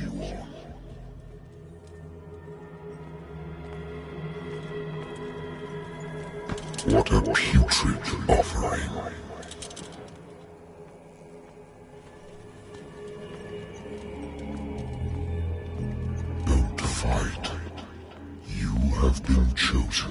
you on. What a putrid offering. Don't fight. You have been chosen.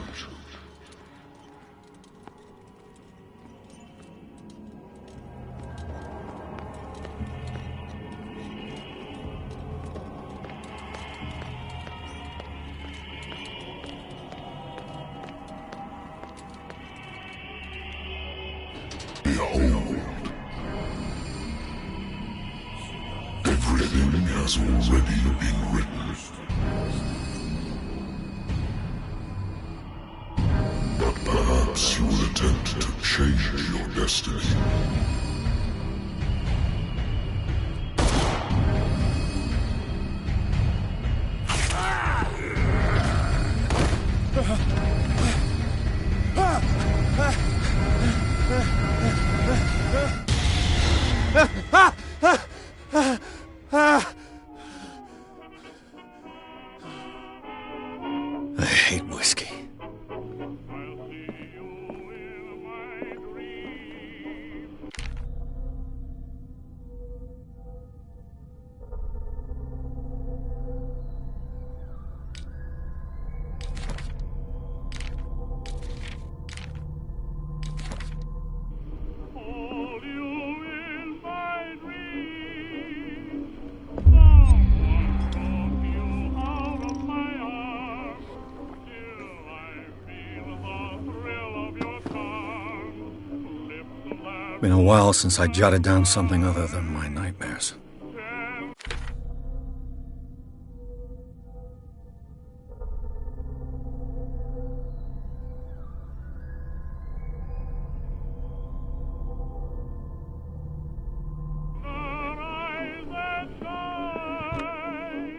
Behold. Everything has already been written. But perhaps you will attempt to change your destiny. I hate whiskey. Been a while since I jotted down something other than my nightmares.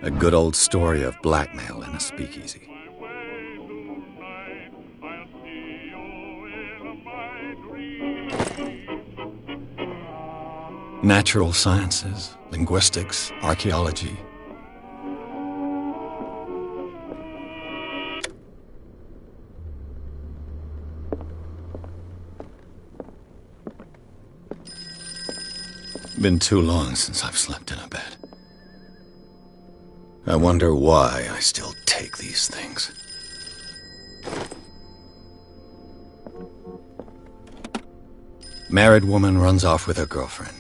A good old story of blackmail in a speakeasy. Natural sciences, linguistics, archaeology. Been too long since I've slept in a bed. I wonder why I still take these things. Married woman runs off with her girlfriend.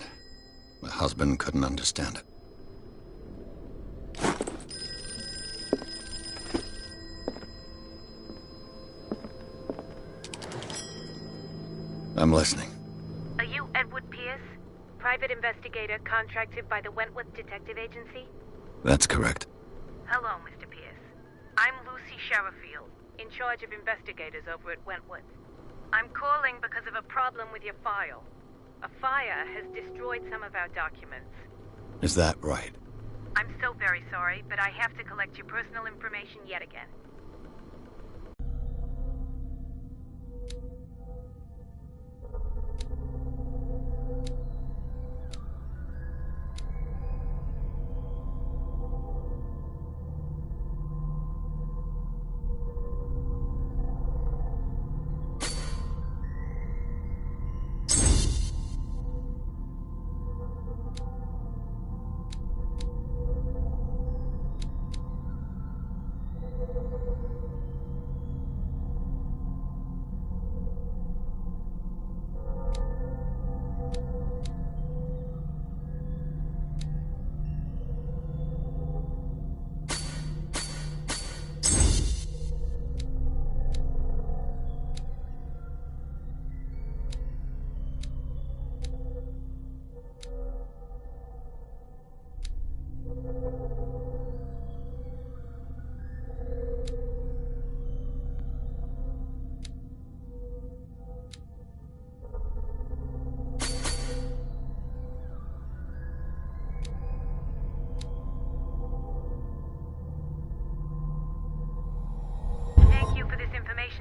The husband couldn't understand it. I'm listening. Are you Edward Pierce, private investigator contracted by the Wentworth Detective Agency? That's correct. Hello, Mr. Pierce. I'm Lucy Sherifield, in charge of investigators over at Wentworth. I'm calling because of a problem with your file. A fire has destroyed some of our documents. Is that right? I'm so very sorry, but I have to collect your personal information yet again.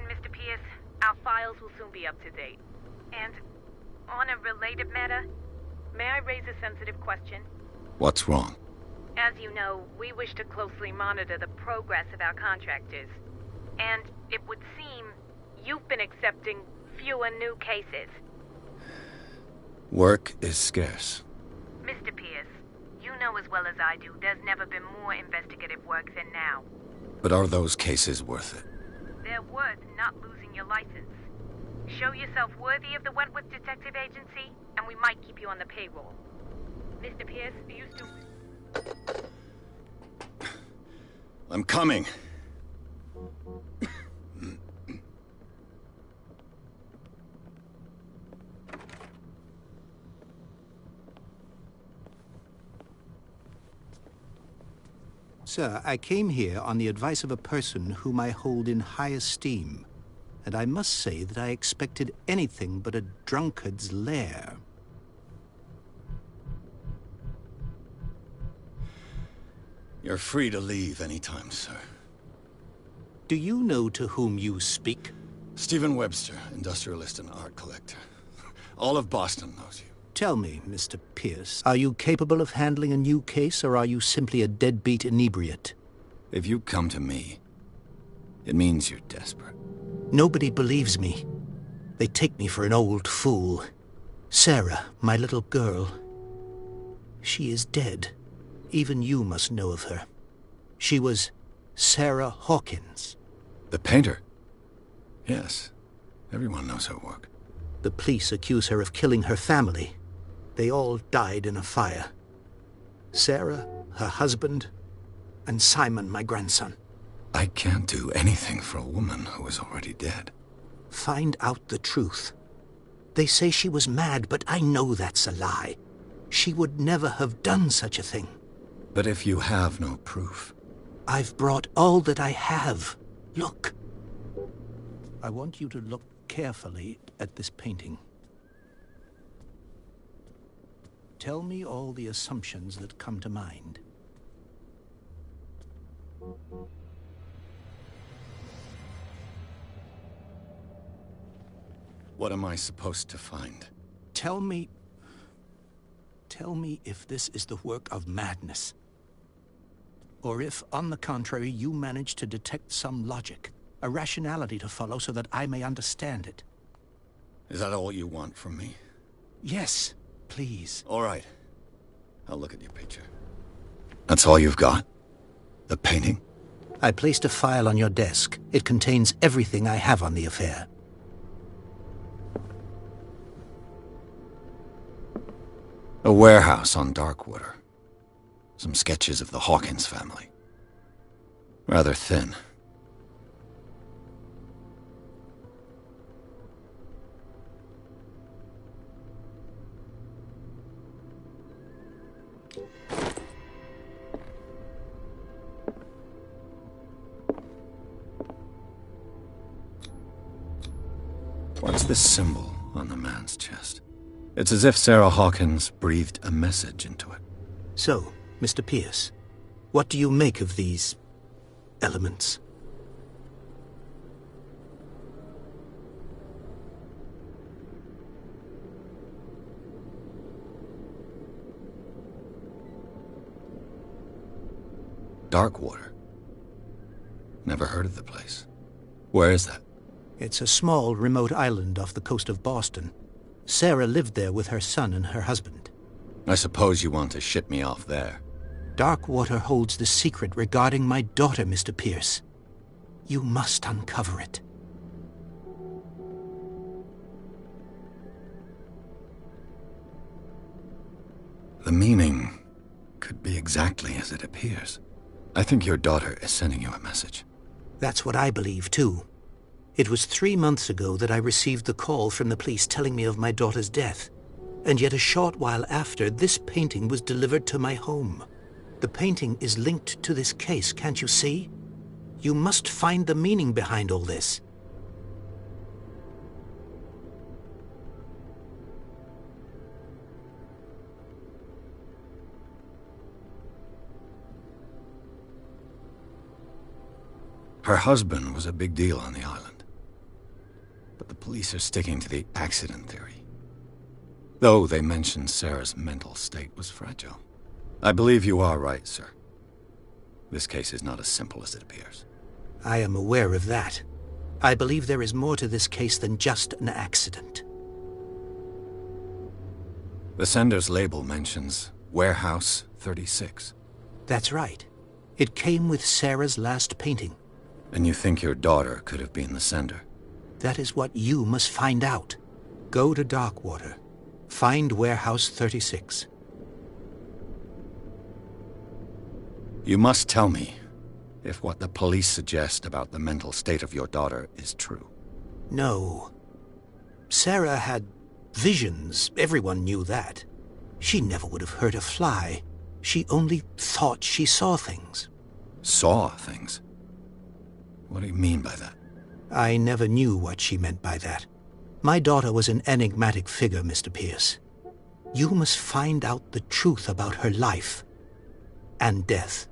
Mr. Pierce, our files will soon be up to date. And on a related matter, may I raise a sensitive question? What's wrong? As you know, we wish to closely monitor the progress of our contractors. And it would seem you've been accepting fewer new cases. Work is scarce. Mr. Pierce, you know as well as I do there's never been more investigative work than now. But are those cases worth it? They're worth not losing your license. Show yourself worthy of the Wentworth Detective Agency, and we might keep you on the payroll. Mr. Pierce, are you still... I'm coming. Sir, I came here on the advice of a person whom I hold in high esteem, and I must say that I expected anything but a drunkard's lair. You're free to leave anytime, sir. Do you know to whom you speak? Stephen Webster, industrialist and art collector. All of Boston knows you. Tell me, Mr. Pierce, are you capable of handling a new case, or are you simply a deadbeat inebriate? If you come to me, it means you're desperate. Nobody believes me. They take me for an old fool. Sarah, my little girl, she is dead. Even you must know of her. She was Sarah Hawkins. The painter? Yes. Everyone knows her work. The police accuse her of killing her family. They all died in a fire. Sarah, her husband, and Simon, my grandson. I can't do anything for a woman who is already dead. Find out the truth. They say she was mad, but I know that's a lie. She would never have done such a thing. But if you have no proof... I've brought all that I have. Look. I want you to look carefully at this painting. Tell me all the assumptions that come to mind. What am I supposed to find? Tell me if this is the work of madness. Or if, on the contrary, you manage to detect some logic, a rationality to follow so that I may understand it. Is that all you want from me? Yes, please. All right. I'll look at your picture. That's all you've got? The painting? I placed a file on your desk. It contains everything I have on the affair. A warehouse on Darkwater. Some sketches of the Hawkins family. Rather thin. What's this symbol on the man's chest? It's as if Sarah Hawkins breathed a message into it. So, Mr. Pierce, what do you make of these elements? Darkwater. Never heard of the place. Where is that? It's a small, remote island off the coast of Boston. Sarah lived there with her son and her husband. I suppose you want to ship me off there. Darkwater holds the secret regarding my daughter, Mr. Pierce. You must uncover it. The meaning could be exactly as it appears. I think your daughter is sending you a message. That's what I believe, too. It was 3 months ago that I received the call from the police telling me of my daughter's death. And yet a short while after, this painting was delivered to my home. The painting is linked to this case, can't you see? You must find the meaning behind all this. Her husband was a big deal on the island. But the police are sticking to the accident theory. Though they mentioned Sarah's mental state was fragile. I believe you are right, sir. This case is not as simple as it appears. I am aware of that. I believe there is more to this case than just an accident. The sender's label mentions Warehouse 36. That's right. It came with Sarah's last painting. And you think your daughter could have been the sender? That is what you must find out. Go to Darkwater. Find Warehouse 36. You must tell me if what the police suggest about the mental state of your daughter is true. No. Sarah had visions. Everyone knew that. She never would have hurt a fly. She only thought she saw things. Saw things? What do you mean by that? I never knew what she meant by that. My daughter was an enigmatic figure, Mr. Pierce. You must find out the truth about her life and death.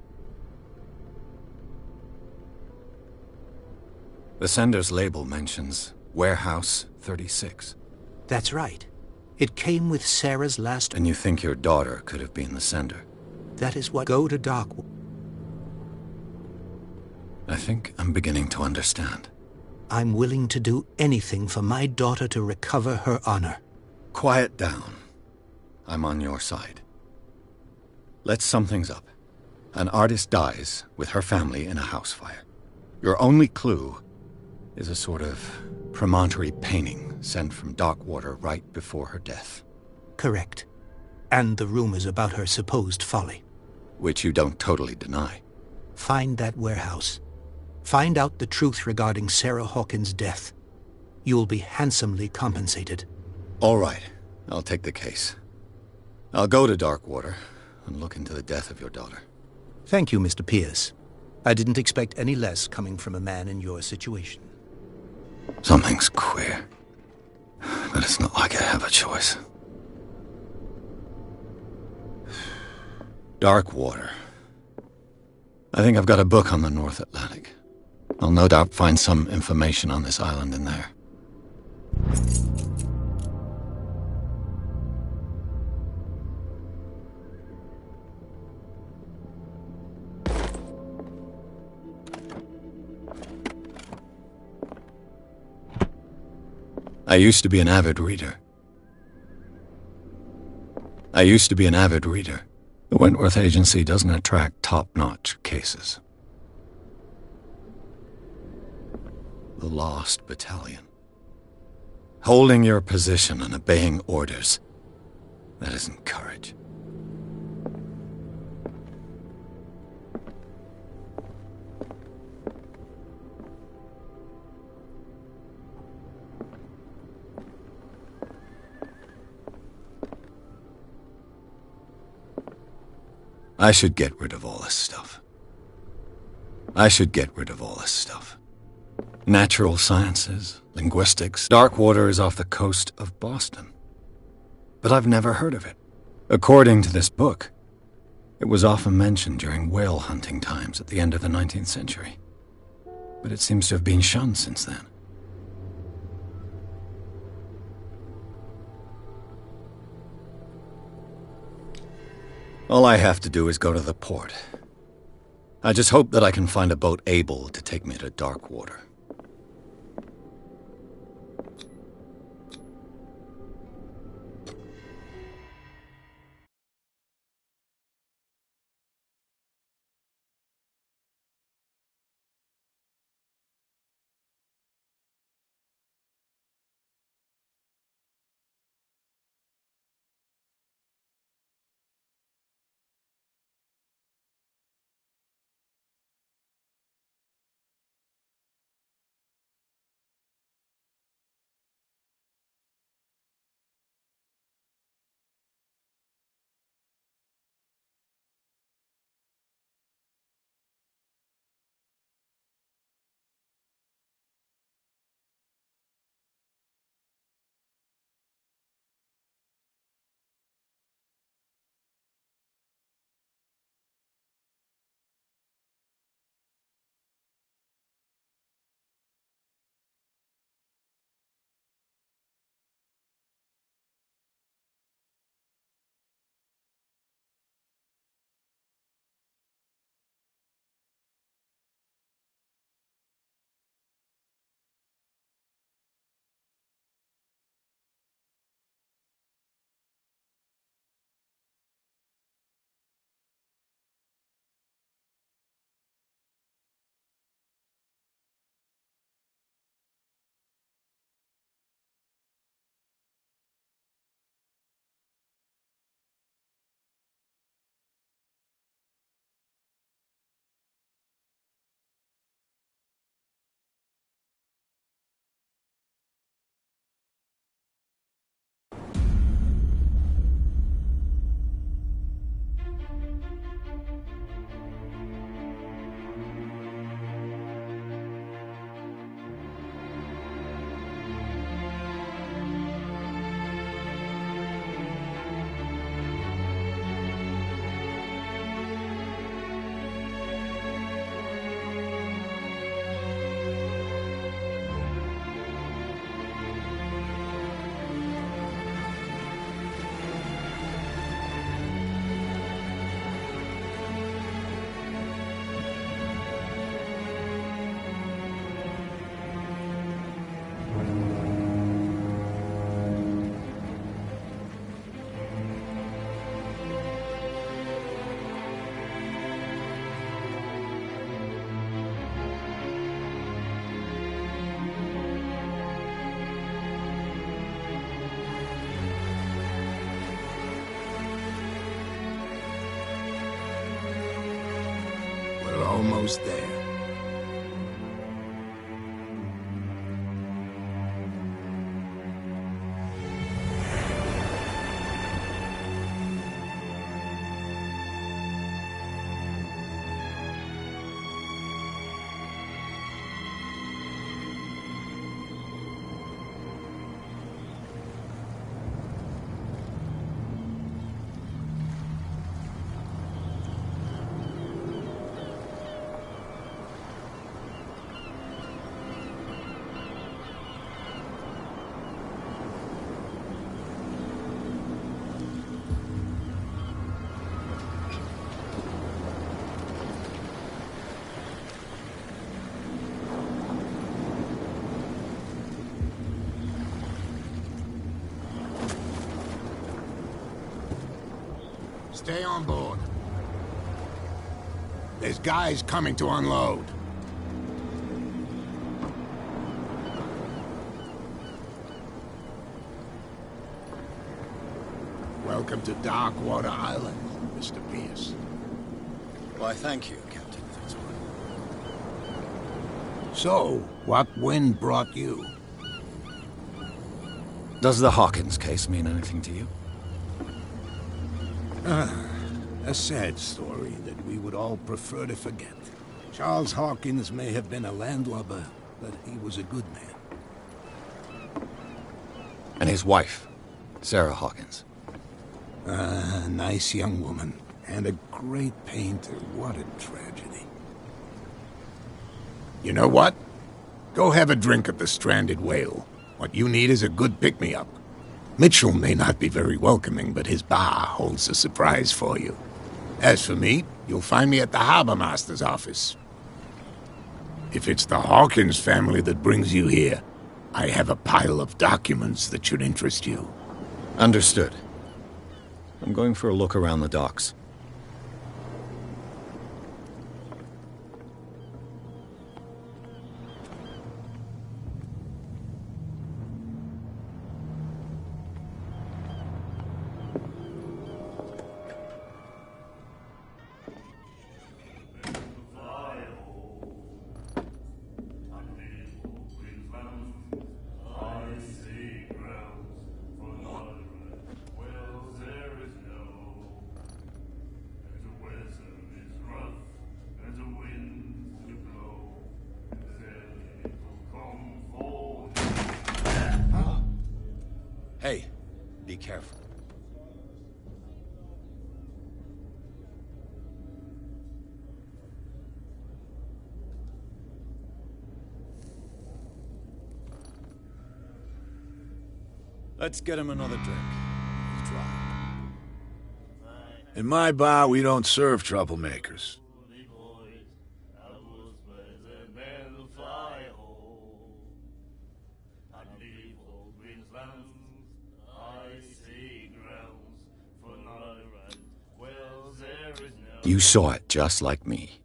The sender's label mentions Warehouse 36. That's right. It came with Sarah's last... And you think your daughter could have been the sender? That is what... Go to Darkwater. I think I'm beginning to understand. I'm willing to do anything for my daughter to recover her honor. Quiet down. I'm on your side. Let's sum things up. An artist dies with her family in a house fire. Your only clue is a sort of promontory painting sent from Darkwater right before her death. Correct. And the rumors about her supposed folly. Which you don't totally deny. Find that warehouse. Find out the truth regarding Sarah Hawkins' death. You'll be handsomely compensated. All right. I'll take the case. I'll go to Darkwater and look into the death of your daughter. Thank you, Mr. Pierce. I didn't expect any less coming from a man in your situation. Something's queer. But it's not like I have a choice. Darkwater. I think I've got a book on the North Atlantic. I'll no doubt find some information on this island in there. I used to be an avid reader. The Wentworth Agency doesn't attract top-notch cases. The Lost Battalion. Holding your position and obeying orders. That isn't courage. I should get rid of all this stuff. Natural sciences, linguistics. Darkwater is off the coast of Boston. But I've never heard of it. According to this book, it was often mentioned during whale hunting times at the end of the 19th century. But it seems to have been shunned since then. All I have to do is go to the port. I just hope that I can find a boat able to take me to Darkwater. almost there. Stay on board. There's guys coming to unload. Welcome to Darkwater Island, Mr. Pierce. Why, thank you, Captain Fitzroy. So, what wind brought you? Does the Hawkins case mean anything to you? A sad story that we would all prefer to forget. Charles Hawkins may have been a landlubber, but he was a good man. And his wife, Sarah Hawkins. A nice young woman, and a great painter. What a tragedy. You know what? Go have a drink at the Stranded Whale. What you need is a good pick-me-up. Mitchell may not be very welcoming, but his bar holds a surprise for you. As for me, you'll find me at the harbor master's office. If it's the Hawkins family that brings you here, I have a pile of documents that should interest you. Understood. I'm going for a look around the docks. Hey, be careful. Let's get him another drink. He's dry. In my bar, we don't serve troublemakers. You saw it just like me.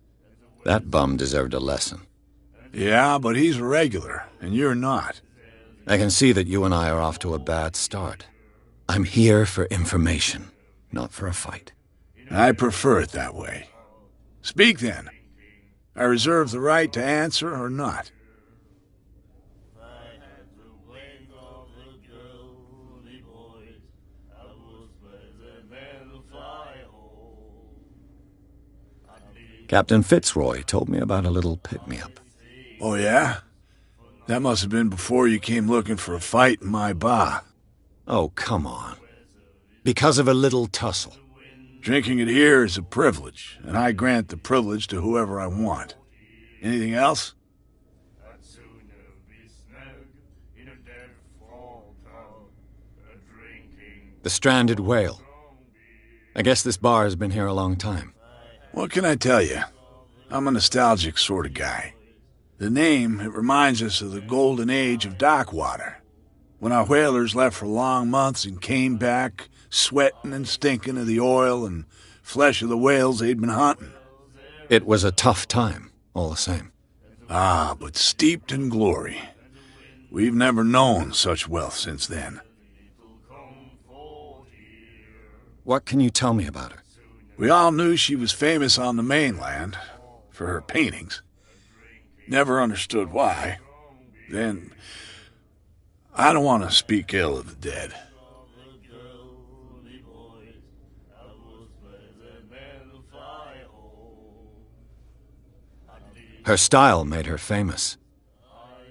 That bum deserved a lesson. Yeah, but he's a regular, and you're not. I can see that you and I are off to a bad start. I'm here for information, not for a fight. I prefer it that way. Speak then. I reserve the right to answer or not. Captain Fitzroy told me about a little pick-me-up. Oh, yeah? That must have been before you came looking for a fight in my bar. Oh, come on. Because of a little tussle. Drinking it here is a privilege, and I grant the privilege to whoever I want. Anything else? The Stranded Whale. I guess this bar has been here a long time. What can I tell you? I'm a nostalgic sort of guy. The name, it reminds us of the golden age of Darkwater, when our whalers left for long months and came back sweating and stinking of the oil and flesh of the whales they'd been hunting. It was a tough time, all the same. Ah, but steeped in glory. We've never known such wealth since then. What can you tell me about her? We all knew she was famous on the mainland. for her paintings. Never understood why. Then, I don't want to speak ill of the dead. Her style made her famous.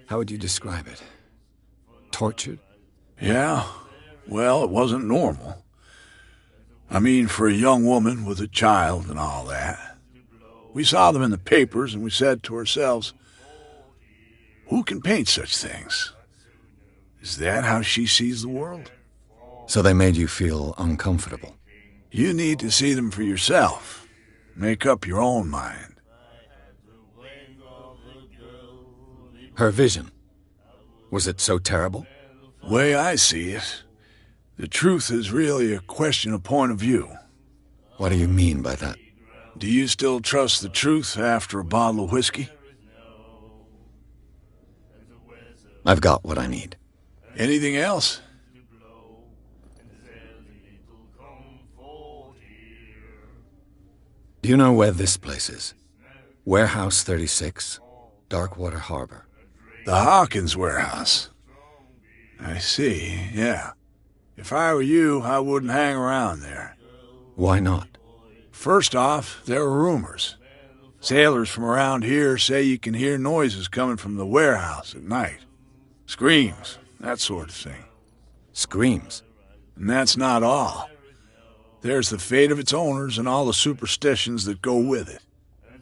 How would you describe it? Tortured? Yeah, well, it wasn't normal. I mean, for a young woman with a child and all that. We saw them in the papers and we said to ourselves, who can paint such things? Is that how she sees the world? So they made you feel uncomfortable? You need to see them for yourself. Make up your own mind. Her vision, was it so terrible? Way I see it, the truth is really a question of point of view. What do you mean by that? Do you still trust the truth after a bottle of whiskey? I've got what I need. Anything else? Do you know where this place is? Warehouse 36, Darkwater Harbor. The Hawkins warehouse. I see, yeah. If I were you, I wouldn't hang around there. Why not? First off, there are rumors. Sailors from around here say you can hear noises coming from the warehouse at night. Screams, that sort of thing. Screams? And that's not all. There's the fate of its owners and all the superstitions that go with it.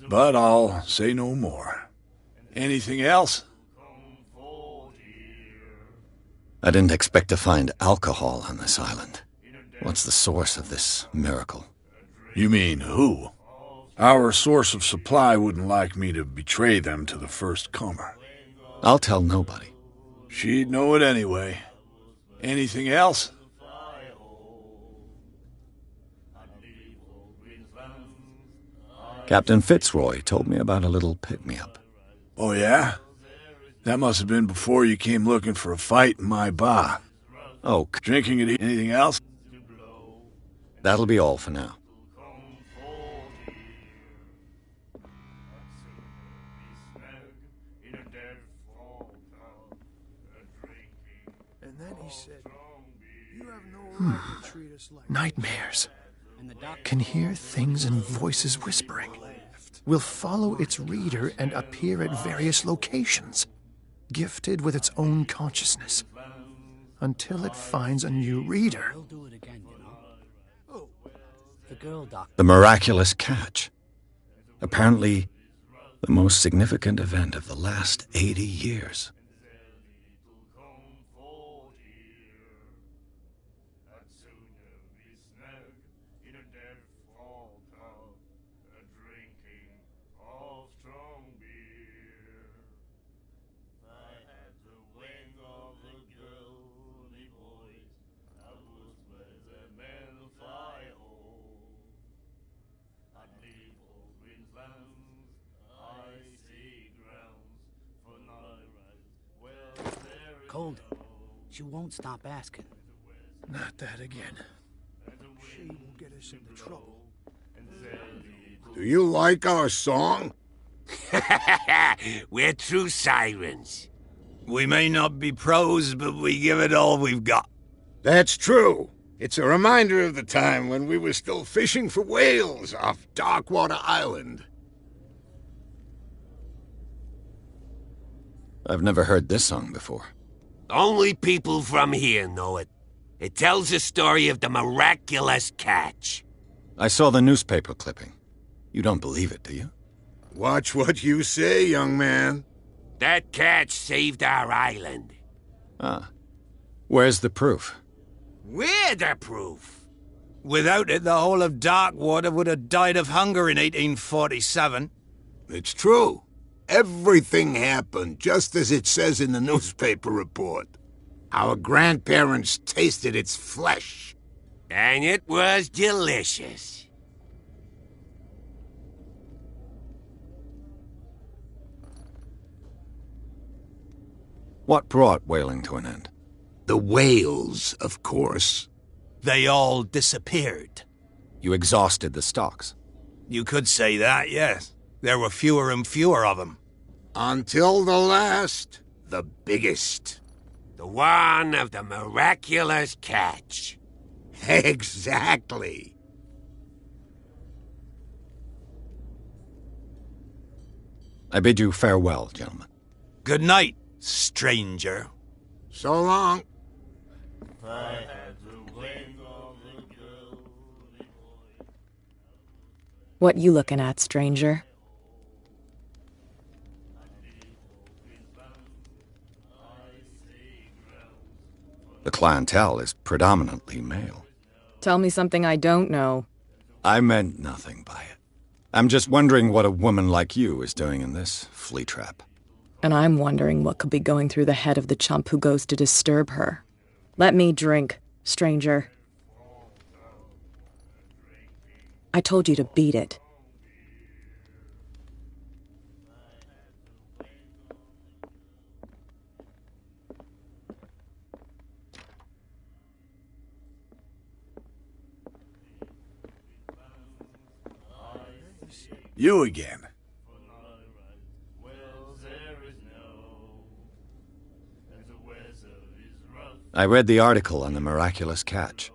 But I'll say no more. Anything else? I didn't expect to find alcohol on this island. What's the source of this miracle? You mean who? Our source of supply wouldn't like me to betray them to the first comer. I'll tell nobody. She'd know it anyway. Anything else? Captain Fitzroy told me about a little pick-me-up. Oh, yeah? That must have been before you came looking for a fight in my bar. Oh, Drinking it, anything else? that'll be all for now. And then he said, "You have no right to treat us like nightmares. Can hear things and voices whispering. Will follow its reader and appear at various locations, gifted with its own consciousness, until it finds a new reader." The miraculous catch. Apparently, the most significant event of the last 80 years. Cold. She won't stop asking. Not that again. She will get us into trouble. Do you like our song? We're true sirens. We may not be pros, but we give it all we've got. That's true. It's a reminder of the time when we were still fishing for whales off Darkwater Island. I've never heard this song before. Only people from here know it. It tells the story of the miraculous catch. I saw the newspaper clipping. You don't believe it, do you? Watch what you say, young man. That catch saved our island. Ah. Where's the proof? We're the proof. Without it, the whole of Darkwater would have died of hunger in 1847. It's true. Everything happened just as it says in the newspaper report. Our grandparents tasted its flesh. And it was delicious. What brought whaling to an end? The whales, of course. They all disappeared. You exhausted the stocks. You could say that, yes. There were fewer and fewer of them. Until the last, the biggest. The one of the miraculous catch. Exactly. I bid you farewell, gentlemen. Good night, stranger. So long. What you looking at, stranger? The clientele is predominantly male. Tell me something I don't know. I meant nothing by it. I'm just wondering what a woman like you is doing in this flea trap. And I'm wondering what could be going through the head of the chump who goes to disturb her. Let me drink, stranger. I told you to beat it. You again. I read the article on the miraculous catch.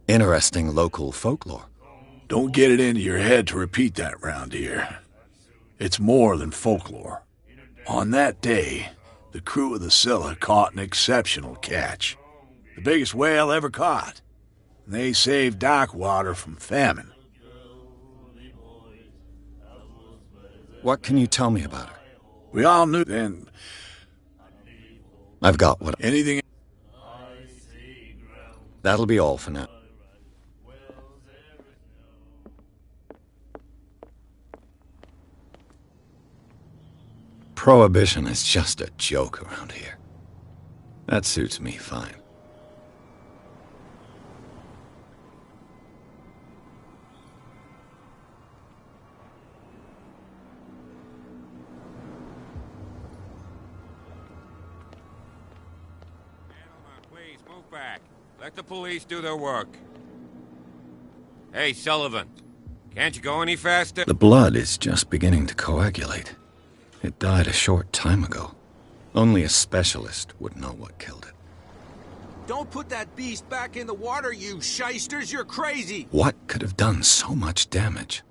Interesting local folklore. Don't get it into your head to repeat that round here. It's more than folklore. On that day, the crew of the Scylla caught an exceptional catch. The biggest whale ever caught. And they saved Darkwater from famine. What can you tell me about her? We all knew then. I've got what... Anything... That'll be all for now. Prohibition is just a joke around here. That suits me fine. Please, move back. Let the police do their work. Hey, Sullivan. Can't you go any faster? The blood is just beginning to coagulate. It died a short time ago. Only a specialist would know what killed it. Don't put that beast back in the water, you shysters! You're crazy! What could have done so much damage?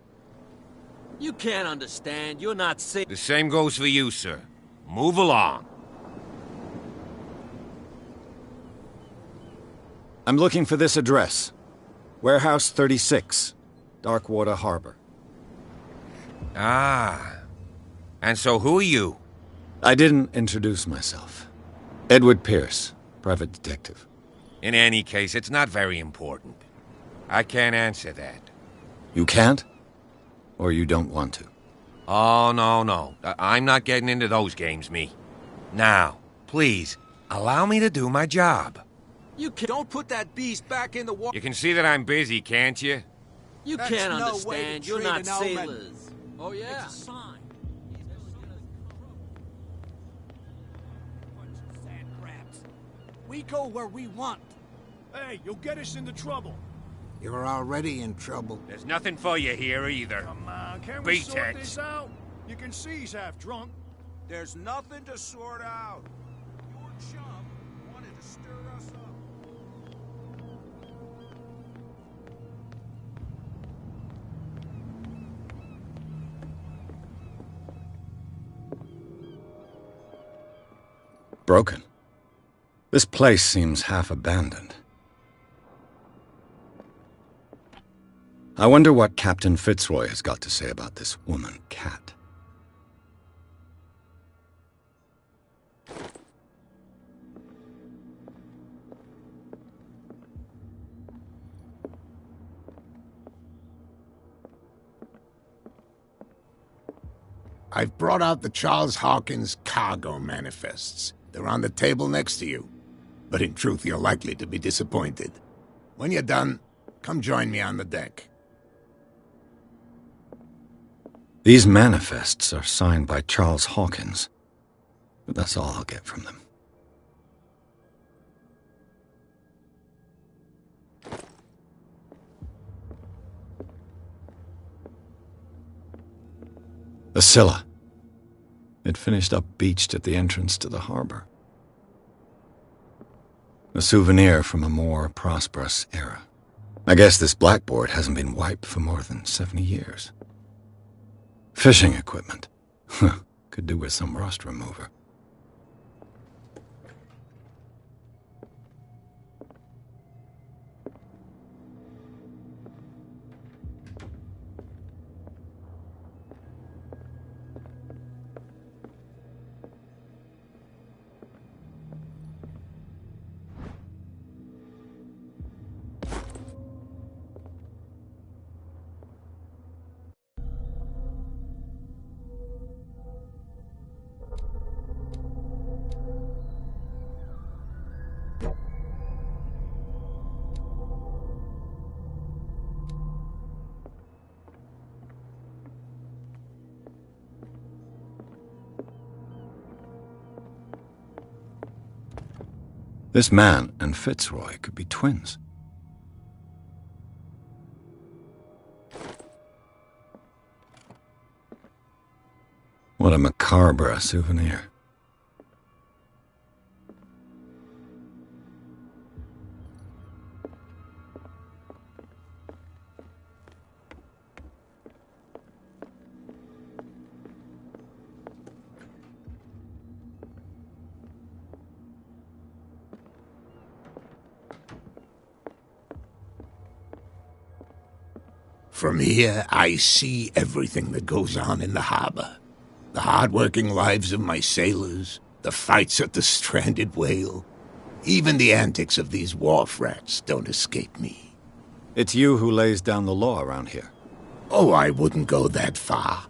You can't understand. You're not safe. The same goes for you, sir. Move along. I'm looking for this address. Warehouse 36, Darkwater Harbor. Ah. And so who are you? I didn't introduce myself. Edward Pierce, private detective. In any case, it's not very important. I can't answer that. You can't? Or you don't want to? Oh, no. I'm not getting into those games, me. Now, please, allow me to do my job. Don't put that beast back in the water. You can see that I'm busy, can't you? You That's can't no understand. You're not sailors. Oh, yeah. It's a sign. We go where we want. Hey, you'll get us into trouble. You're already in trouble. There's nothing for you here either. Come on, can we sort Beat it. this out? You can see he's half drunk. There's nothing to sort out. Your chum wanted to stir us up. Broken. This place seems half abandoned. I wonder what Captain Fitzroy has got to say about this woman cat. I've brought out the Charles Hawkins cargo manifests. They're on the table next to you. But in truth, you're likely to be disappointed. When you're done, come join me on the deck. These manifests are signed by Charles Hawkins, but that's all I'll get from them. The The Scylla. It finished up beached at the entrance to the harbor. A souvenir from a more prosperous era. I guess this blackboard hasn't been wiped for more than 70 years. Fishing equipment. Could do with some rust remover. This man and Fitzroy could be twins. What a macabre souvenir. From here, I see everything that goes on in the harbor. The hard-working lives of my sailors, the fights at the stranded whale. Even the antics of these wharf rats don't escape me. It's you who lays down the law around here. Oh, I wouldn't go that far.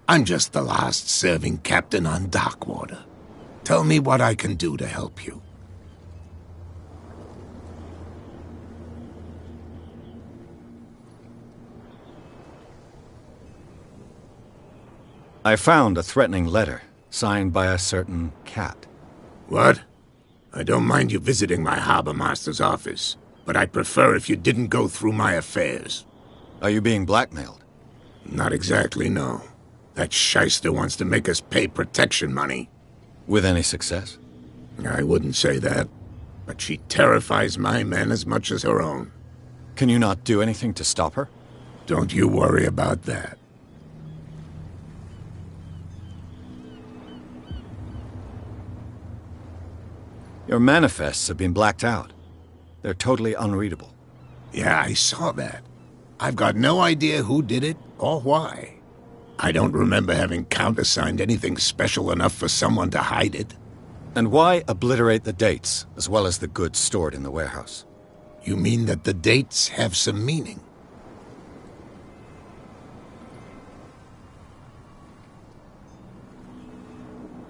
I'm just the last serving captain on Darkwater. Tell me what I can do to help you. I found a threatening letter, signed by a certain cat. What? I don't mind you visiting my harbor master's office, but I'd prefer if you didn't go through my affairs. Are you being blackmailed? Not exactly, no. That shyster wants to make us pay protection money. With any success? I wouldn't say that, but she terrifies my men as much as her own. Can you not do anything to stop her? Don't you worry about that. Your manifests have been blacked out. They're totally unreadable. Yeah, I saw that. I've got no idea who did it or why. I don't remember having countersigned anything special enough for someone to hide it. And why obliterate the dates, as well as the goods stored in the warehouse? You mean that the dates have some meaning?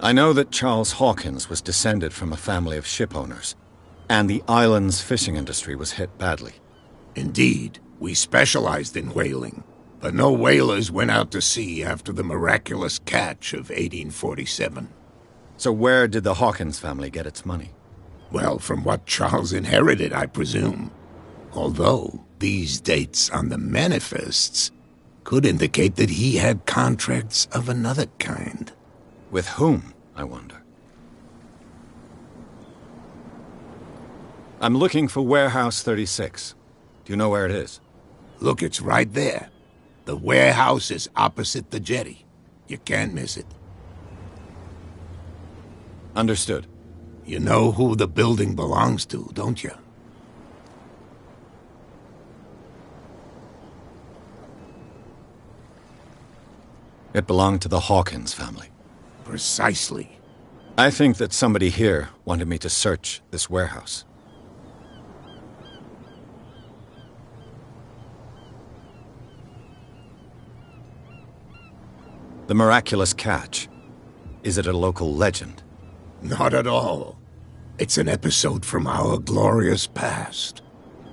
I know that Charles Hawkins was descended from a family of ship owners, and the island's fishing industry was hit badly. Indeed, we specialized in whaling, but no whalers went out to sea after the miraculous catch of 1847. So where did the Hawkins family get its money? Well, from what Charles inherited, I presume. Although, these dates on the manifests could indicate that he had contracts of another kind. With whom, I wonder? I'm looking for Warehouse 36. Do you know where it is? Look, it's right there. The warehouse is opposite the jetty. You can't miss it. Understood. You know who the building belongs to, don't you? It belonged to the Hawkins family. Precisely. I think that somebody here wanted me to search this warehouse. The miraculous catch. Is it a local legend? Not at all. It's an episode from our glorious past.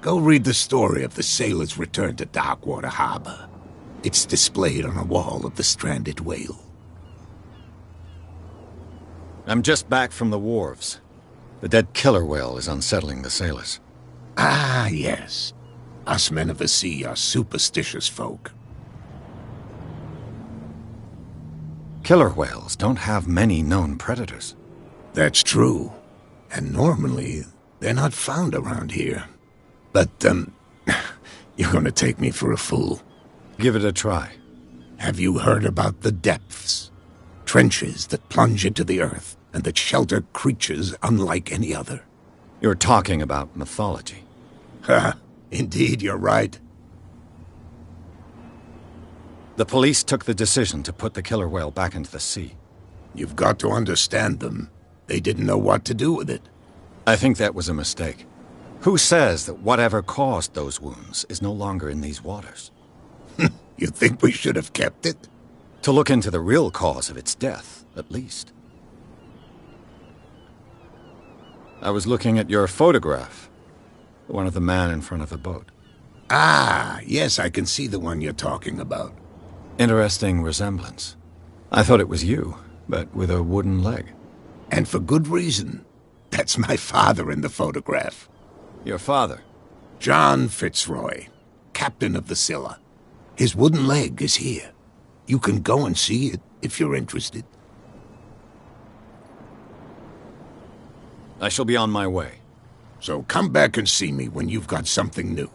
Go read the story of the sailor's return to Darkwater Harbor. It's displayed on a wall of the stranded whale. I'm just back from the wharves. The dead killer whale is unsettling the sailors. Ah, yes. Us men of the sea are superstitious folk. Killer whales don't have many known predators. That's true. And normally, they're not found around here. But, you're gonna take me for a fool. Give it a try. Have you heard about the depths? Trenches that plunge into the earth and that shelter creatures unlike any other. You're talking about mythology. Ha! Indeed, you're right. The police took the decision to put the killer whale back into the sea. You've got to understand them. They didn't know what to do with it. I think that was a mistake. Who says that whatever caused those wounds is no longer in these waters? You think we should have kept it? To look into the real cause of its death, at least. I was looking at your photograph. One of the man in front of the boat. Ah, yes, I can see the one you're talking about. Interesting resemblance. I thought it was you, but with a wooden leg. And for good reason. That's my father in the photograph. Your father? John Fitzroy, captain of the Scylla. His wooden leg is here. You can go and see it if you're interested. I shall be on my way. So come back and see me when you've got something new.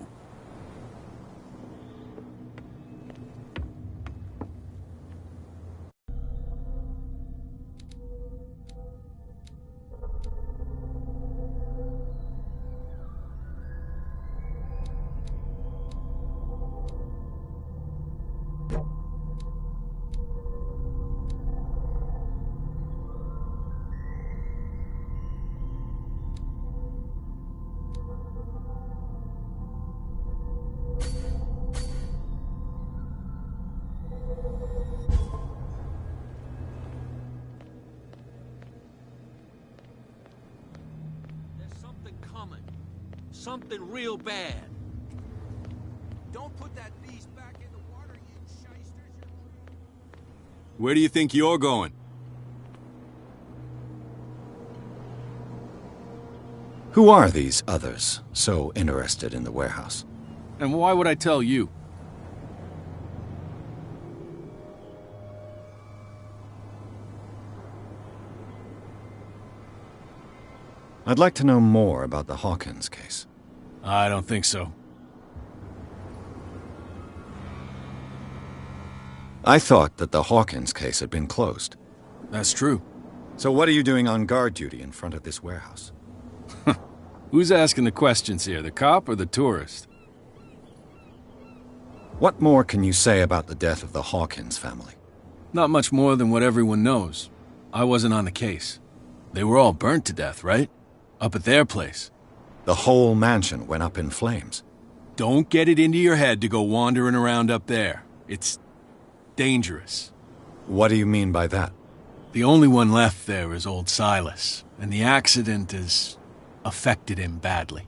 Something real bad. Don't put that beast back in the water, you shysters. Where do you think you're going? Who are these others so interested in the warehouse? And why would I tell you? I'd like to know more about the Hawkins case. I don't think so. I thought that the Hawkins case had been closed. That's true. So what are you doing on guard duty in front of this warehouse? Who's asking the questions here, the cop or the tourist? What more can you say about the death of the Hawkins family? Not much more than what everyone knows. I wasn't on the case. They were all burnt to death, right? Up at their place. The whole mansion went up in flames. Don't get it into your head to go wandering around up there. It's dangerous. What do you mean by that? The only one left there is old Silas, and the accident has affected him badly.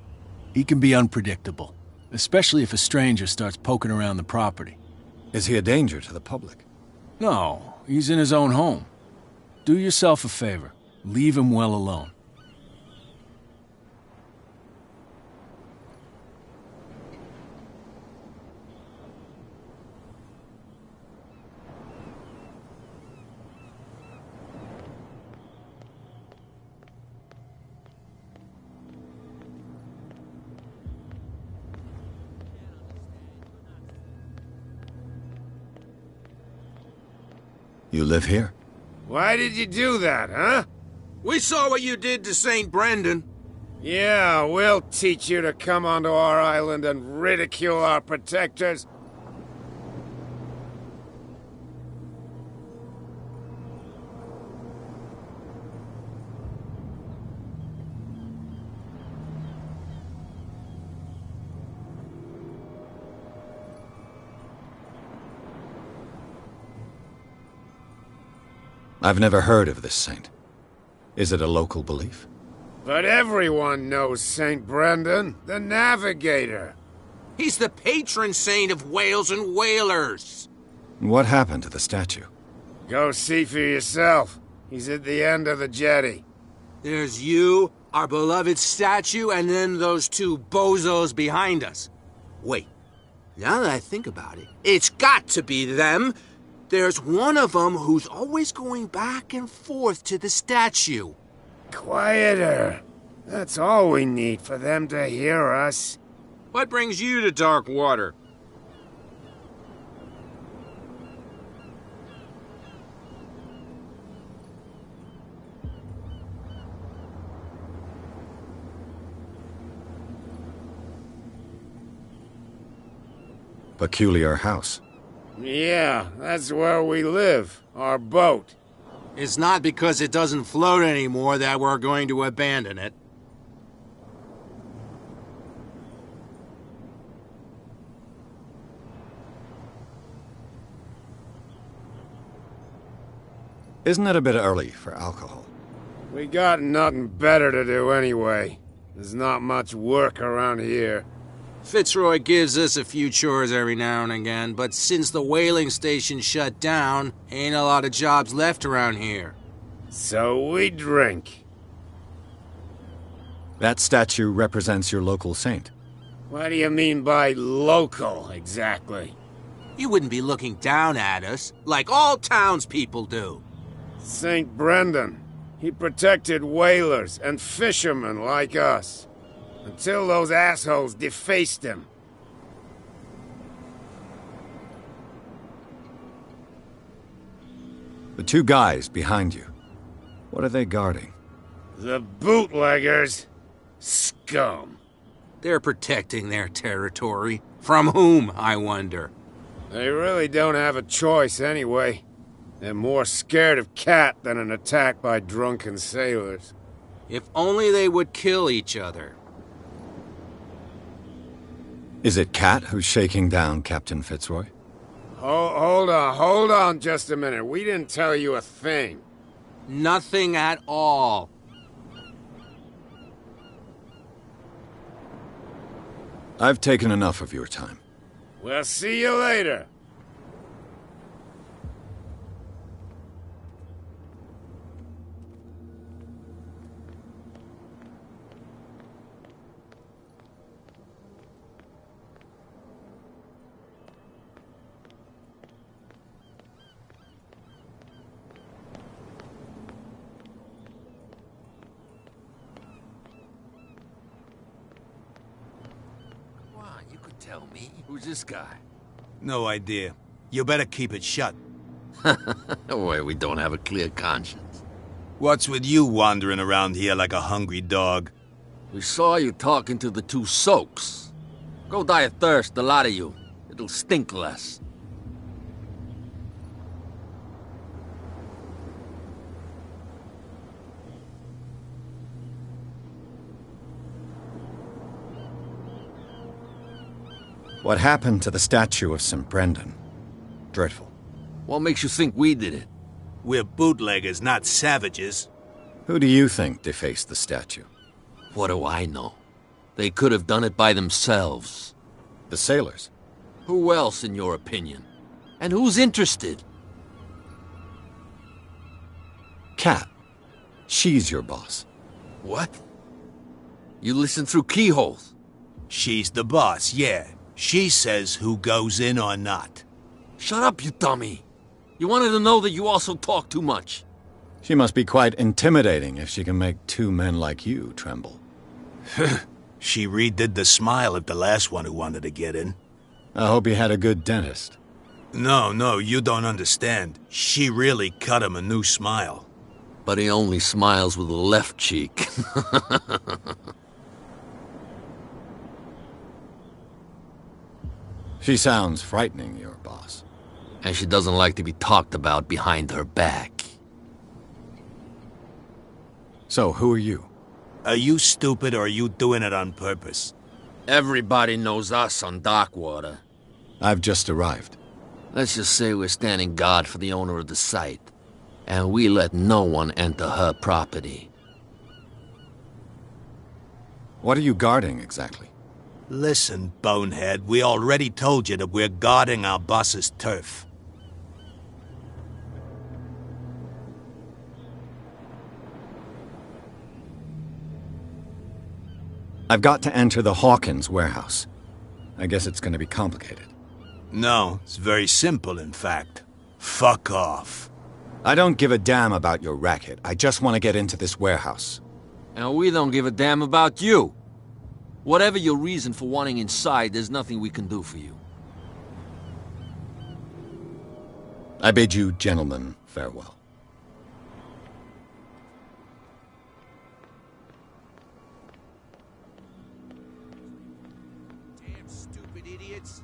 He can be unpredictable, especially if a stranger starts poking around the property. Is he a danger to the public? No, he's in his own home. Do yourself a favor. Leave him well alone. You live here? Why did you do that, huh? We saw what you did to St. Brendan. Yeah, we'll teach you to come onto our island and ridicule our protectors. I've never heard of this saint. Is it a local belief? But everyone knows St. Brendan, the navigator. He's the patron saint of whales and whalers. What happened to the statue? Go see for yourself. He's at the end of the jetty. There's you, our beloved statue, and then those two bozos behind us. Wait, now that I think about it, it's got to be them. There's one of them who's always going back and forth to the statue. Quieter. That's all we need for them to hear us. What brings you to Darkwater? Peculiar house. Yeah, that's where we live. Our boat. It's not because it doesn't float anymore that we're going to abandon it. Isn't it a bit early for alcohol? We got nothing better to do anyway. There's not much work around here. Fitzroy gives us a few chores every now and again, but since the whaling station shut down, ain't a lot of jobs left around here. So we drink. That statue represents your local saint. What do you mean by local, exactly? You wouldn't be looking down at us, like all townspeople do. St. Brendan. He protected whalers and fishermen like us. Until those assholes defaced him. The two guys behind you. What are they guarding? The bootleggers. Scum. They're protecting their territory. From whom, I wonder? They really don't have a choice anyway. They're more scared of Cat than an attack by drunken sailors. If only they would kill each other. Is it Cat who's shaking down Captain Fitzroy? Hold on just a minute. We didn't tell you a thing. Nothing at all. I've taken enough of your time. We'll see you later. Tell me, who's this guy? No idea. You better keep it shut. Why, we don't have a clear conscience. What's with you wandering around here like a hungry dog? We saw you talking to the two soaks. Go die of thirst, the lot of you. It'll stink less. What happened to the statue of St. Brendan? Dreadful. What makes you think we did it? We're bootleggers, not savages. Who do you think defaced the statue? What do I know? They could have done it by themselves. The sailors? Who else, in your opinion? And who's interested? Cat. She's your boss. What? You listen through keyholes? She's the boss, yeah. She says who goes in or not. Shut up, you dummy. You wanted to know that you also talk too much. She must be quite intimidating if she can make two men like you tremble. She redid the smile of the last one who wanted to get in. I hope he had a good dentist. No, you don't understand. She really cut him a new smile. But he only smiles with the left cheek. She sounds frightening, your boss. And she doesn't like to be talked about behind her back. So, who are you? Are you stupid or are you doing it on purpose? Everybody knows us on Darkwater. I've just arrived. Let's just say we're standing guard for the owner of the site. And we let no one enter her property. What are you guarding, exactly? Listen, bonehead, we already told you that we're guarding our boss's turf. I've got to enter the Hawkins warehouse. I guess it's going to be complicated. No, it's very simple, in fact. Fuck off. I don't give a damn about your racket. I just want to get into this warehouse. And we don't give a damn about you. Whatever your reason for wanting inside, there's nothing we can do for you. I bid you, gentlemen, farewell. Damn stupid idiots.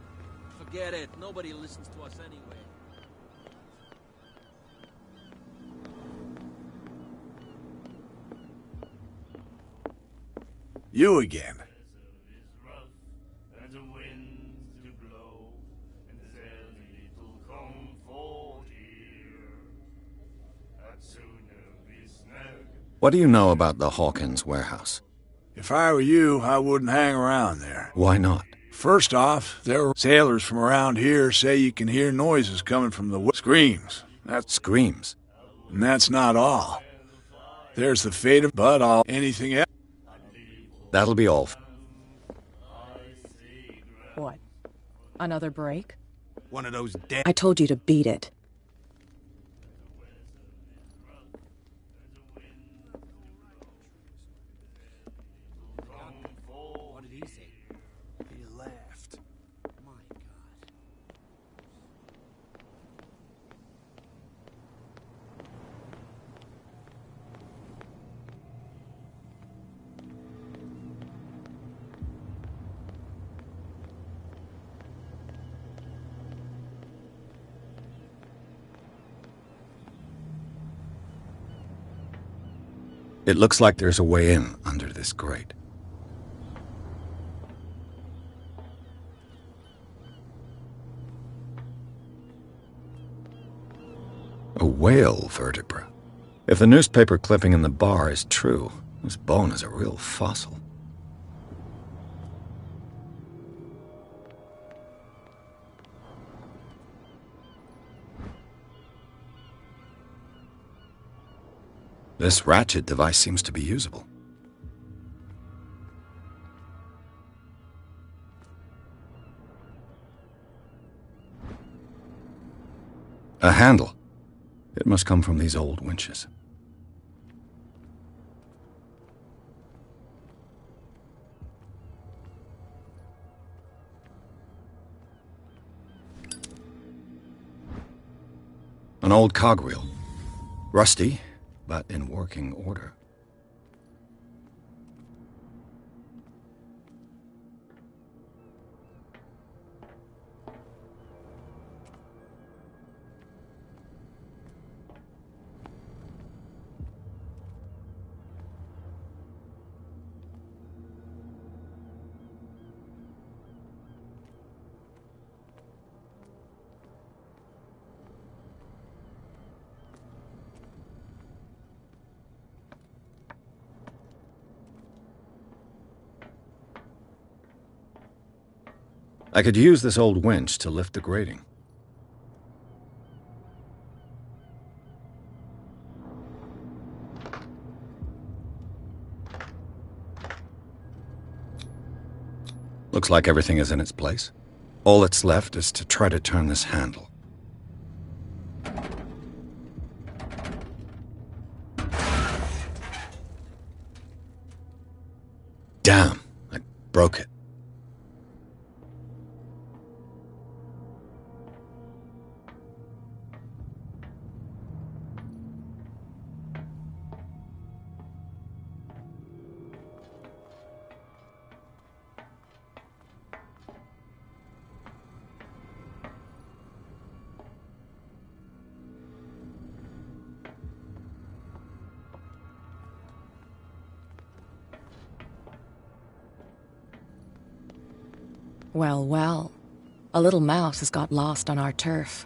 Forget it. Nobody listens to us anyway. You again. What do you know about the Hawkins warehouse? If I were you, I wouldn't hang around there. Why not? First off, there are sailors from around here say you can hear noises coming from the screams. That's screams. And that's not all. There's the fate of but anything else. That'll be all. What? Another break? One of those damn... I told you to beat it. What did he say? He laughed. My God. It looks like there's a way in under this grate. A whale vertebra. If the newspaper clipping in the bar is true, this bone is a real fossil. This ratchet device seems to be usable. A handle. It must come from these old winches. An old cogwheel. Rusty, but in working order. I could use this old winch to lift the grating. Looks like everything is in its place. All that's left is to try to turn this handle. Damn, I broke it. Well, well. A little mouse has got lost on our turf.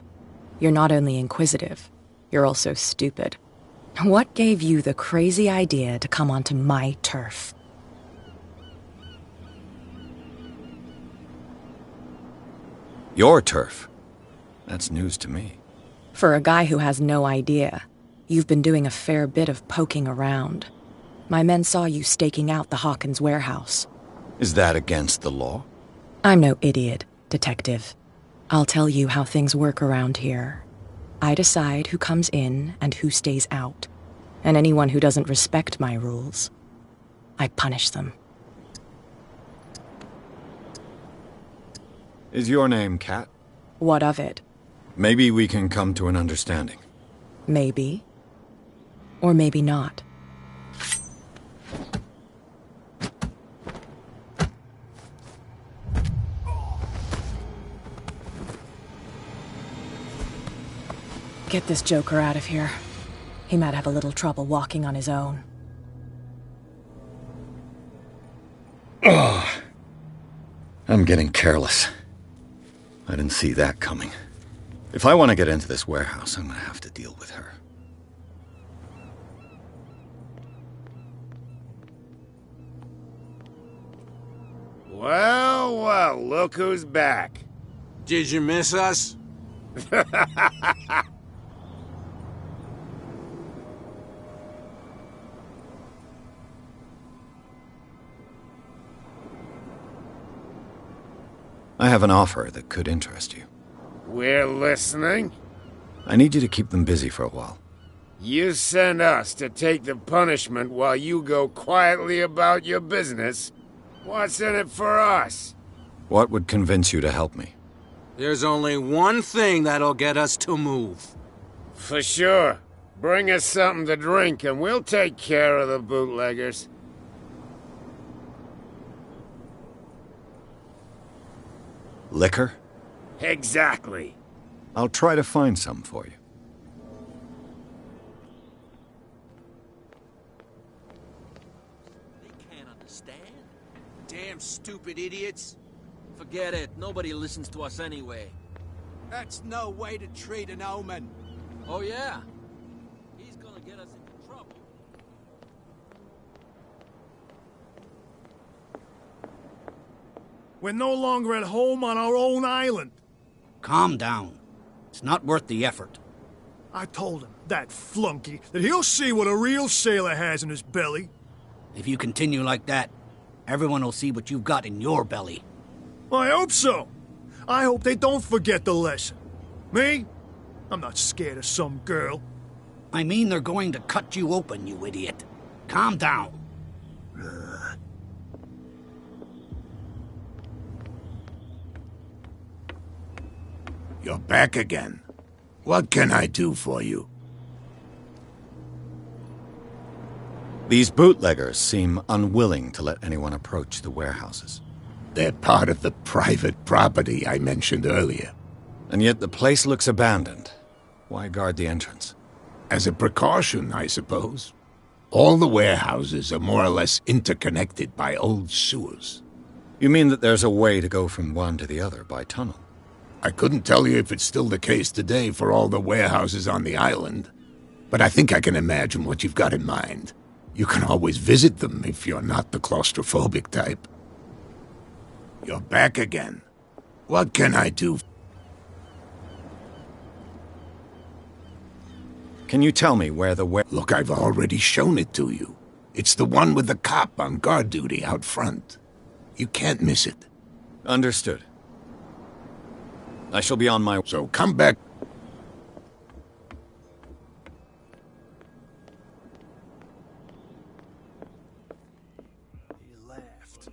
You're not only inquisitive, you're also stupid. What gave you the crazy idea to come onto my turf? Your turf? That's news to me. For a guy who has no idea, you've been doing a fair bit of poking around. My men saw you staking out the Hawkins warehouse. Is that against the law? I'm no idiot, detective. I'll tell you how things work around here. I decide who comes in and who stays out. And anyone who doesn't respect my rules, I punish them. Is your name Cat? What of it? Maybe we can come to an understanding. Maybe. Or maybe not. Get this joker out of here. He might have a little trouble walking on his own. Oh, I'm getting careless. I didn't see that coming. If I want to get into this warehouse, I'm going to have to deal with her. Well, well, look who's back. Did you miss us? I have an offer that could interest you. We're listening. I need you to keep them busy for a while. You send us to take the punishment while you go quietly about your business. What's in it for us? What would convince you to help me? There's only one thing that'll get us to move. For sure. Bring us something to drink and we'll take care of the bootleggers. Liquor? Exactly. I'll try to find some for you. They can't understand. Damn stupid idiots. Forget it. Nobody listens to us anyway. That's no way to treat an omen. Oh, yeah? He's gonna get us into trouble. We're no longer at home on our own island. Calm down. It's not worth the effort. I told him, that flunky, that he'll see what a real sailor has in his belly. If you continue like that, everyone will see what you've got in your belly. I hope so. I hope they don't forget the lesson. Me? I'm not scared of some girl. I mean they're going to cut you open, you idiot. Calm down. You're back again. What can I do for you? These bootleggers seem unwilling to let anyone approach the warehouses. They're part of the private property I mentioned earlier. And yet the place looks abandoned. Why guard the entrance? As a precaution, I suppose. All the warehouses are more or less interconnected by old sewers. You mean that there's a way to go from one to the other by tunnel? I couldn't tell you if it's still the case today for all the warehouses on the island, but I think I can imagine what you've got in mind. You can always visit them if you're not the claustrophobic type. You're back again. What can I do? Can you tell me where the Look, I've already shown it to you. It's the one with the cop on guard duty out front. You can't miss it. Understood. I shall be on my... So come back. He laughed.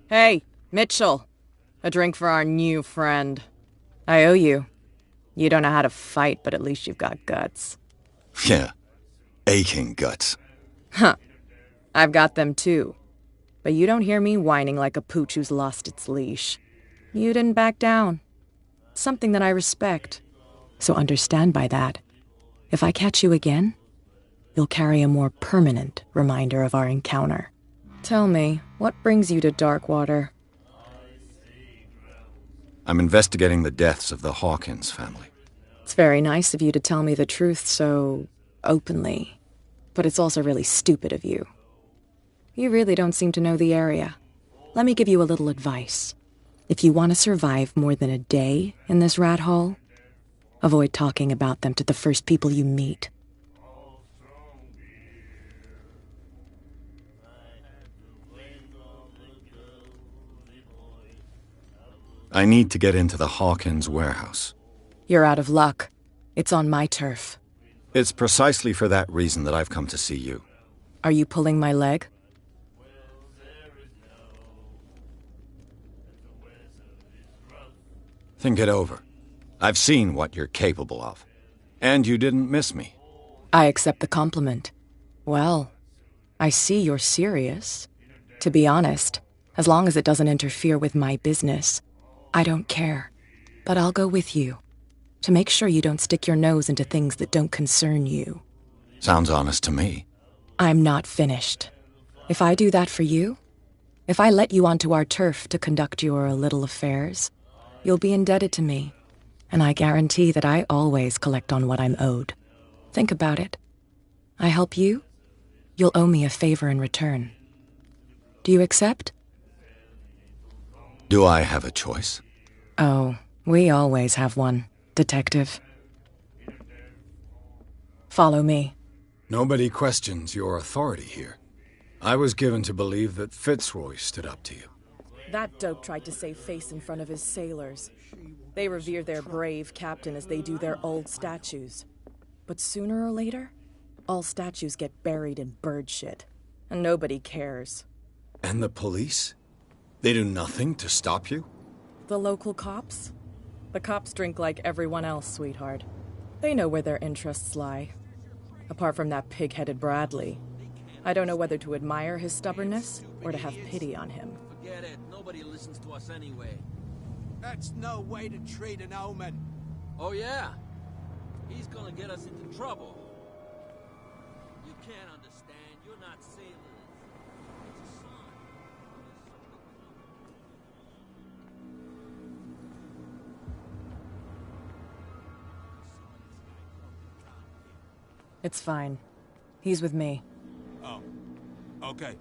Hey, Mitchell. A drink for our new friend. I owe you. You don't know how to fight, but at least you've got guts. Yeah. Aching guts. Huh. I've got them too. But you don't hear me whining like a pooch who's lost its leash. You didn't back down. Something that I respect. So understand by that, if I catch you again, you'll carry a more permanent reminder of our encounter. Tell me, what brings you to Darkwater? I'm investigating the deaths of the Hawkins family. It's very nice of you to tell me the truth so openly, but it's also really stupid of you. You really don't seem to know the area. Let me give you a little advice. If you want to survive more than a day in this rat hole, avoid talking about them to the first people you meet. I need to get into the Hawkins warehouse. You're out of luck. It's on my turf. It's precisely for that reason that I've come to see you. Are you pulling my leg? Think it over. I've seen what you're capable of. And you didn't miss me. I accept the compliment. Well, I see you're serious. To be honest, as long as it doesn't interfere with my business, I don't care. But I'll go with you, to make sure you don't stick your nose into things that don't concern you. Sounds honest to me. I'm not finished. If I do that for you, if I let you onto our turf to conduct your little affairs, you'll be indebted to me, and I guarantee that I always collect on what I'm owed. Think about it. I help you, you'll owe me a favor in return. Do you accept? Do I have a choice? Oh, we always have one, Detective. Follow me. Nobody questions your authority here. I was given to believe that Fitzroy stood up to you. That dope tried to save face in front of his sailors. They revere their brave captain as they do their old statues. But sooner or later, all statues get buried in bird shit, and nobody cares. And the police? They do nothing to stop you? The local cops? The cops drink like everyone else, sweetheart. They know where their interests lie. Apart from that pig-headed Bradley, I don't know whether to admire his stubbornness or to have pity on him. Forget it. Nobody listens to us anyway. That's no way to treat an omen. Oh, yeah? He's gonna get us into trouble. You can't understand. You're not sailors. It's a sign. It's fine. He's with me. Oh, okay.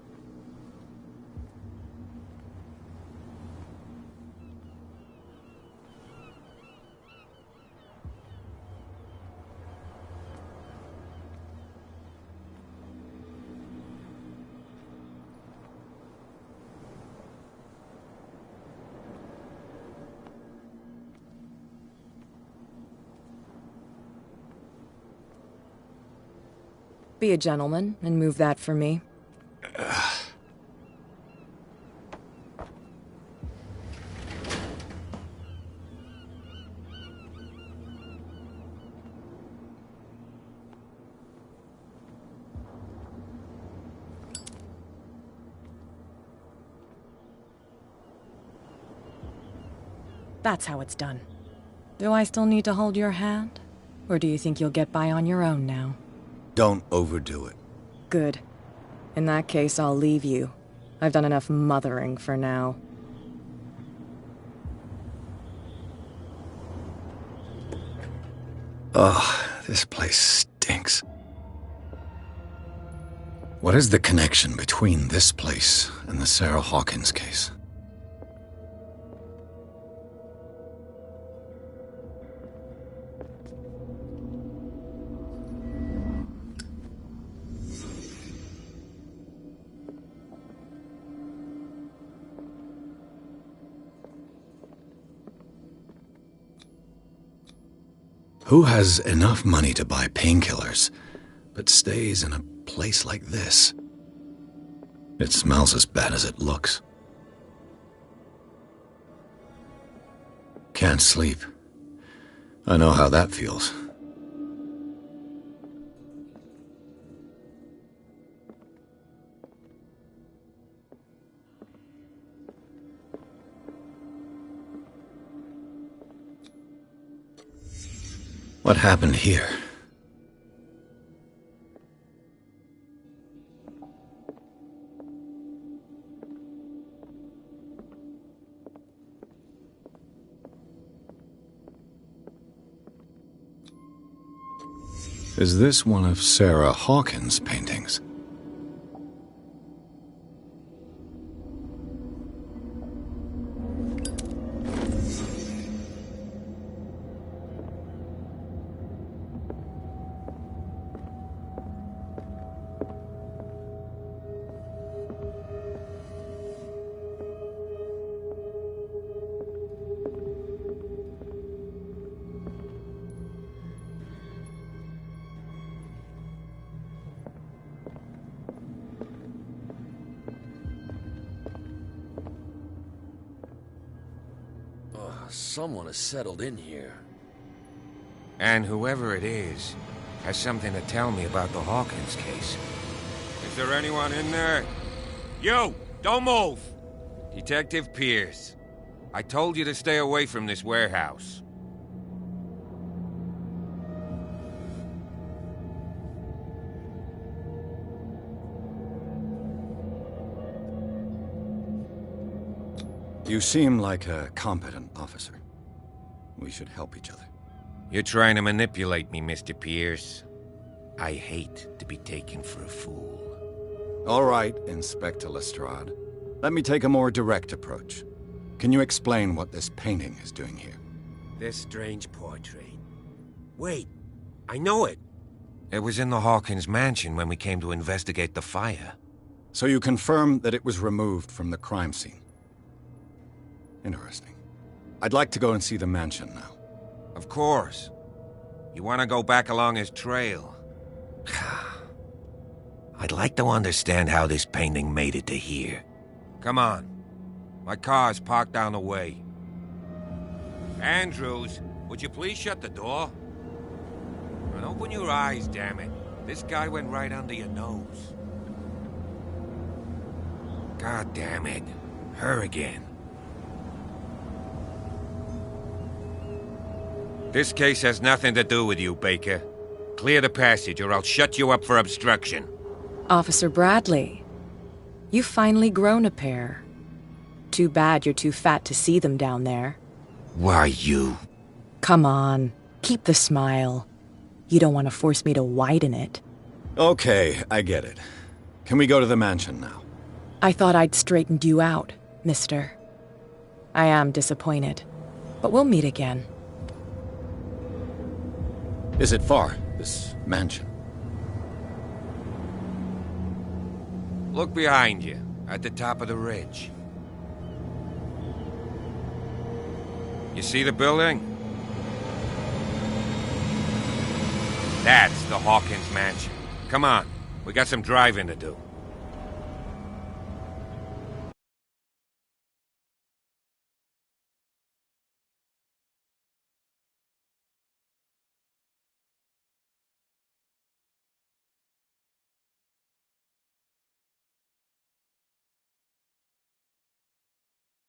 Be a gentleman and move that for me. That's how it's done. Do I still need to hold your hand? Or do you think you'll get by on your own now? Don't overdo it. Good. In that case, I'll leave you. I've done enough mothering for now. Ugh, this place stinks. What is the connection between this place and the Sarah Hawkins case? Who has enough money to buy painkillers, but stays in a place like this? It smells as bad as it looks. Can't sleep. I know how that feels. What happened here? Is this one of Sarah Hawkins' paintings? Someone has settled in here. And whoever it is has something to tell me about the Hawkins case. Is there anyone in there? You! Don't move! Detective Pierce. I told you to stay away from this warehouse. You seem like a competent officer. We should help each other. You're trying to manipulate me, Mr. Pierce. I hate to be taken for a fool. All right, Inspector Lestrade. Let me take a more direct approach. Can you explain what this painting is doing here? This strange portrait. Wait, I know it. It was in the Hawkins mansion when we came to investigate the fire. So you confirm that it was removed from the crime scene? Interesting. I'd like to go and see the mansion now. Of course. You want to go back along his trail? I'd like to understand how this painting made it to here. Come on. My car's parked down the way. Andrews, would you please shut the door? And open your eyes, damn it. This guy went right under your nose. God damn it. Her again. This case has nothing to do with you, Baker. Clear the passage or I'll shut you up for obstruction. Officer Bradley, you've finally grown a pair. Too bad you're too fat to see them down there. Why, you... Come on, keep the smile. You don't want to force me to widen it. Okay, I get it. Can we go to the mansion now? I thought I'd straightened you out, mister. I am disappointed, but we'll meet again. Is it far, this mansion? Look behind you, at the top of the ridge. You see the building? That's the Hawkins mansion. Come on, we got some driving to do.